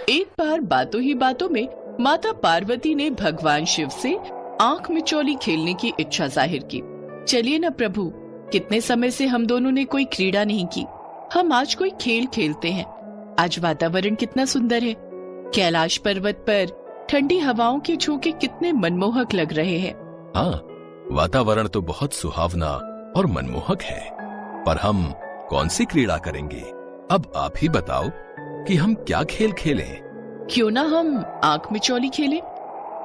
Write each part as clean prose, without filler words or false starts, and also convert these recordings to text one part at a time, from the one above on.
एक बार बातों ही बातों में माता पार्वती ने भगवान शिव से आंख मिचौली खेलने की इच्छा जाहिर की। चलिए ना प्रभु, कितने समय से हम दोनों ने कोई क्रीड़ा नहीं की, हम आज कोई खेल खेलते हैं। आज वातावरण कितना सुंदर है, कैलाश पर्वत पर ठंडी हवाओं के झोंके कितने मनमोहक लग रहे हैं। हाँ, वातावरण तो बहुत सुहावना और मनमोहक है, पर हम कौन सी क्रीड़ा करेंगे? अब आप ही बताओ कि हम क्या खेल खेलें? क्यों ना हम आंख मिचौली खेलें?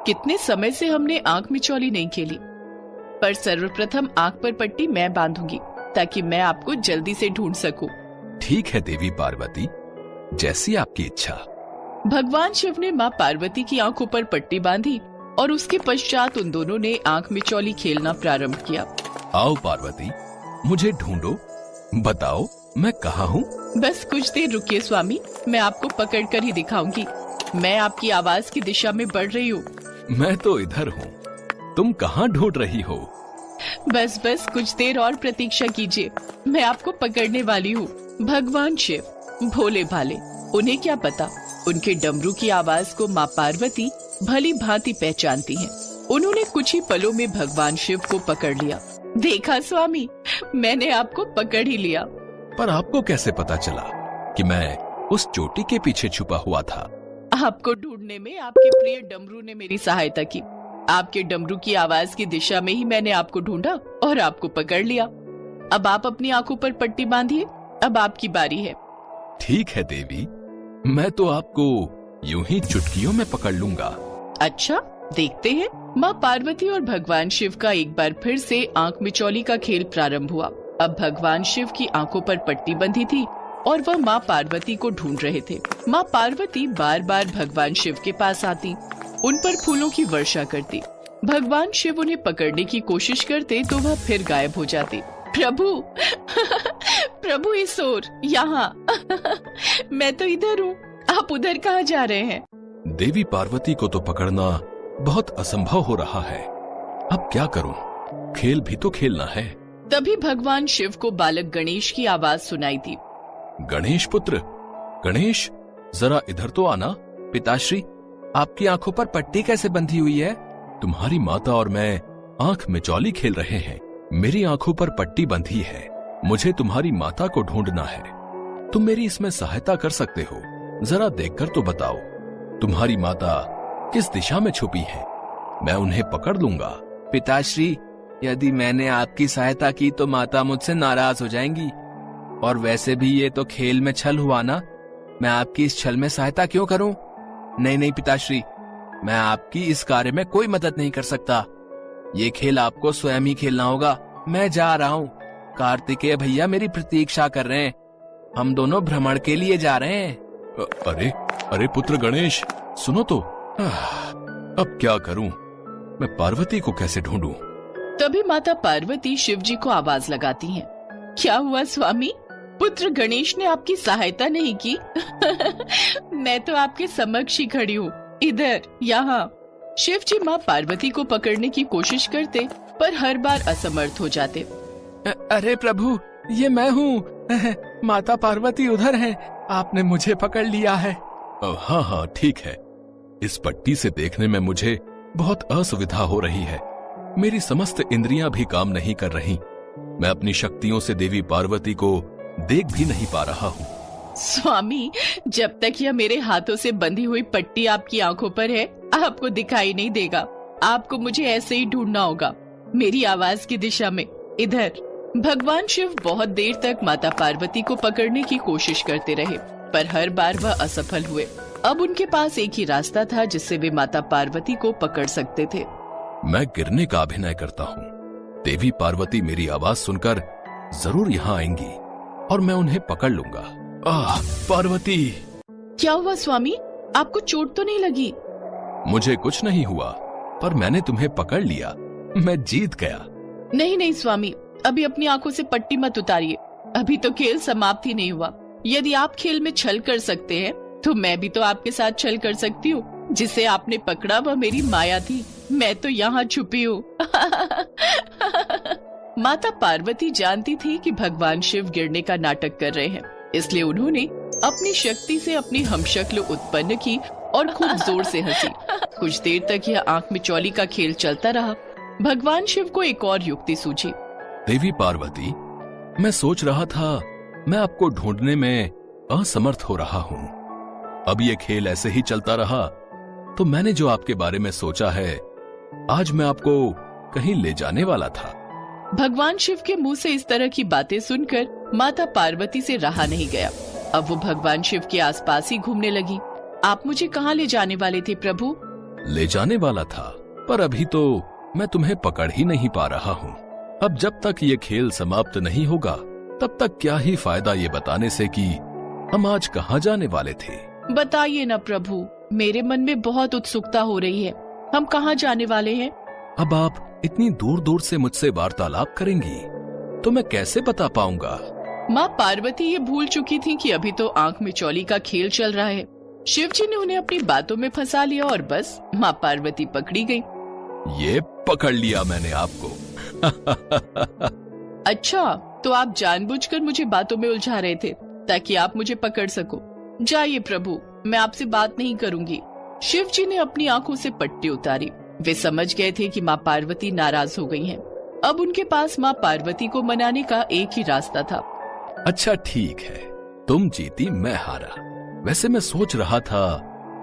कितने समय से हमने आंख मिचौली नहीं खेली। पर सर्वप्रथम आंख पर पट्टी मैं बांधूंगी ताकि मैं आपको जल्दी से ढूंढ सकूं। ठीक है देवी पार्वती, जैसी आपकी इच्छा। भगवान शिव ने माँ पार्वती की आंखों पर पट्टी बांधी और उसके पश्चात उन दोनों ने आंख मिचौली खेलना प्रारंभ किया। आओ पार्वती, मुझे ढूंढो, बताओ मैं कहाँ हूँ? बस कुछ देर रुकिए स्वामी, मैं आपको पकड़ कर ही दिखाऊंगी। मैं आपकी आवाज की दिशा में बढ़ रही हूँ। मैं तो इधर हूँ, तुम कहाँ ढूंढ रही हो? बस कुछ देर और प्रतीक्षा कीजिए, मैं आपको पकड़ने वाली हूँ। भगवान शिव भोले भाले, उन्हें क्या पता, उनके डमरू की आवाज को माँ पार्वती भली भांति पहचानती हैं। उन्होंने कुछ ही पलों में भगवान शिव को पकड़ लिया। देखा स्वामी, मैंने आपको पकड़ ही लिया। पर आपको कैसे पता चला कि मैं उस चोटी के पीछे छुपा हुआ था? आपको ढूंढने में आपके प्रिय डमरू ने मेरी सहायता की। आपके डमरू की आवाज की दिशा में ही मैंने आपको ढूंढा और आपको पकड़ लिया। अब आप अपनी आंखों पर पट्टी बांधिए, अब आपकी बारी है। ठीक है देवी, मैं तो आपको यूं ही चुटकियों में पकड़ लूंगा। अच्छा, देखते हैं। माँ पार्वती और भगवान शिव का एक बार फिर से आंख मिचौली का खेल प्रारंभ हुआ। अब भगवान शिव की आंखों पर पट्टी बंधी थी और वह माँ पार्वती को ढूंढ रहे थे। माँ पार्वती बार बार भगवान शिव के पास आती, उन पर फूलों की वर्षा करती। भगवान शिव उन्हें पकड़ने की कोशिश करते तो वह फिर गायब हो जाती। प्रभु प्रभु इस ओर, यहाँ मैं तो इधर हूँ, आप उधर कहाँ जा रहे हैं? देवी पार्वती को तो पकड़ना बहुत असंभव हो रहा है। अब क्या करूं? खेल भी तो खेलना है। तभी भगवान शिव को बालक गणेश की आवाज सुनाई दी। गणेश पुत्र, गणेश, जरा इधर तो आना। पिताश्री, आपकी आंखों पर पट्टी कैसे बंधी हुई है? तुम्हारी माता और मैं आंख मिचौली खेल रहे हैं। मेरी आंखों पर पट्टी बंधी है, मुझे तुम्हारी माता को ढूंढना है। तुम मेरी इसमें सहायता कर सकते हो, जरा देखकर तो बताओ तुम्हारी माता किस दिशा में छुपी है, मैं उन्हें पकड़ लूंगा। पिताश्री, यदि मैंने आपकी सहायता की तो माता मुझसे नाराज हो जाएंगी, और वैसे भी ये तो खेल में छल हुआ ना, मैं आपकी इस छल में सहायता क्यों करूं? नहीं पिताश्री, मैं आपकी इस कार्य में कोई मदद नहीं कर सकता। ये खेल आपको स्वयं ही खेलना होगा। मैं जा रहा हूँ, कार्तिकेय भैया मेरी प्रतीक्षा कर रहे हैं, हम दोनों भ्रमण के लिए जा रहे हैं। अरे पुत्र गणेश, सुनो तो। अब क्या करूं? मैं पार्वती को कैसे ढूंढूं? तभी माता पार्वती शिव जी को आवाज लगाती हैं। क्या हुआ स्वामी, पुत्र गणेश ने आपकी सहायता नहीं की? मैं तो आपके समक्ष ही खड़ी हूँ, इधर, यहाँ। शिव जी माँ पार्वती को पकड़ने की कोशिश करते पर हर बार असमर्थ हो जाते। अरे प्रभु, ये मैं हूँ। माता पार्वती उधर है, आपने मुझे पकड़ लिया है। हाँ, ठीक है। इस पट्टी से देखने में मुझे बहुत असुविधा हो रही है। मेरी समस्त इंद्रियां भी काम नहीं कर रही। मैं अपनी शक्तियों से देवी पार्वती को देख भी नहीं पा रहा हूँ। स्वामी, जब तक यह मेरे हाथों से बंधी हुई पट्टी आपकी आंखों पर है, आपको दिखाई नहीं देगा। आपको मुझे ऐसे ही ढूंढना होगा, मेरी आवाज की दिशा में, इधर। भगवान शिव बहुत देर तक माता पार्वती को पकड़ने की कोशिश करते रहे, पर हर बार वह असफल हुए। अब उनके पास एक ही रास्ता था जिससे वे माता पार्वती को पकड़ सकते थे। मैं गिरने का अभिनय करता हूँ। देवी पार्वती मेरी आवाज सुनकर जरूर यहाँ आएंगी और मैं उन्हें पकड़ लूंगा। पार्वती! क्या हुआ स्वामी, आपको चोट तो नहीं लगी? मुझे कुछ नहीं हुआ, पर मैंने तुम्हें पकड़ लिया, मैं जीत गया। नहीं स्वामी, अभी अपनी आंखों से पट्टी मत उतारिए, अभी तो खेल समाप्त ही नहीं हुआ। यदि आप खेल में छल कर सकते हैं तो मैं भी तो आपके साथ छल कर सकती हूँ। जिसे आपने पकड़ा वह मेरी माया थी, मैं तो यहाँ छुपी हूँ। माता पार्वती जानती थी कि भगवान शिव गिरने का नाटक कर रहे हैं, इसलिए उन्होंने अपनी शक्ति से अपनी हमशक्ल उत्पन्न की और खूब जोर से हंसी। कुछ देर तक यह आंख मिचौली का खेल चलता रहा। भगवान शिव को एक और युक्ति सूझी। देवी पार्वती, मैं सोच रहा था मैं आपको ढूंढने में असमर्थ हो रहा हूं। अब ये खेल ऐसे ही चलता रहा तो मैंने जो आपके बारे में सोचा है, आज मैं आपको कहीं ले जाने वाला था। भगवान शिव के मुंह से इस तरह की बातें सुनकर माता पार्वती से रहा नहीं गया। अब वो भगवान शिव के आसपास ही घूमने लगी। आप मुझे कहाँ ले जाने वाले थे प्रभु? ले जाने वाला था, पर अभी तो मैं तुम्हें पकड़ ही नहीं पा रहा हूँ। अब जब तक ये खेल समाप्त नहीं होगा तब तक क्या ही फायदा ये बताने से कि हम आज कहाँ जाने वाले थे। बताइए ना प्रभु, मेरे मन में बहुत उत्सुकता हो रही है। हम कहाँ जाने वाले हैं? अब आप इतनी दूर दूर से मुझसे वार्तालाप करेंगी तो मैं कैसे बता पाऊंगा? माँ पार्वती ये भूल चुकी थी कि अभी तो आंख मिचौली का खेल चल रहा है। शिव जी ने उन्हें अपनी बातों में फंसा लिया और बस माँ पार्वती पकड़ी गई। ये पकड़ लिया मैंने आपको। अच्छा, तो आप जानबूझकर मुझे बातों में उलझा रहे थे ताकि आप मुझे पकड़ सको। जाइए प्रभु, मैं आपसे बात नहीं करूंगी। शिव जी ने अपनी आंखों से पट्टी उतारी। वे समझ गए थे कि माँ पार्वती नाराज हो गई हैं। अब उनके पास माँ पार्वती को मनाने का एक ही रास्ता था। अच्छा ठीक है, तुम जीती मैं हारा। वैसे मैं सोच रहा था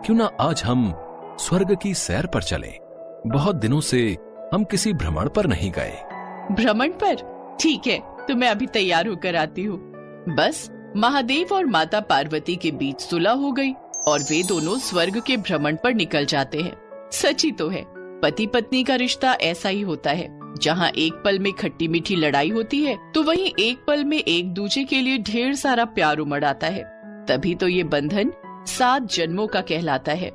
क्यों ना आज हम स्वर्ग की सैर पर चलें। बहुत दिनों से हम किसी भ्रमण पर नहीं गए। भ्रमण पर? ठीक है, तो मैं अभी तैयार होकर आती हूँ। बस महादेव और माता पार्वती के बीच सुलह हो गई और वे दोनों स्वर्ग के भ्रमण पर निकल जाते हैं। सच ही तो है, पति पत्नी का रिश्ता ऐसा ही होता है। जहाँ एक पल में खट्टी मीठी लड़ाई होती है तो वहीं एक पल में एक दूसरे के लिए ढेर सारा प्यार उमड़ आता है। तभी तो ये बंधन 7 जन्मों का कहलाता है।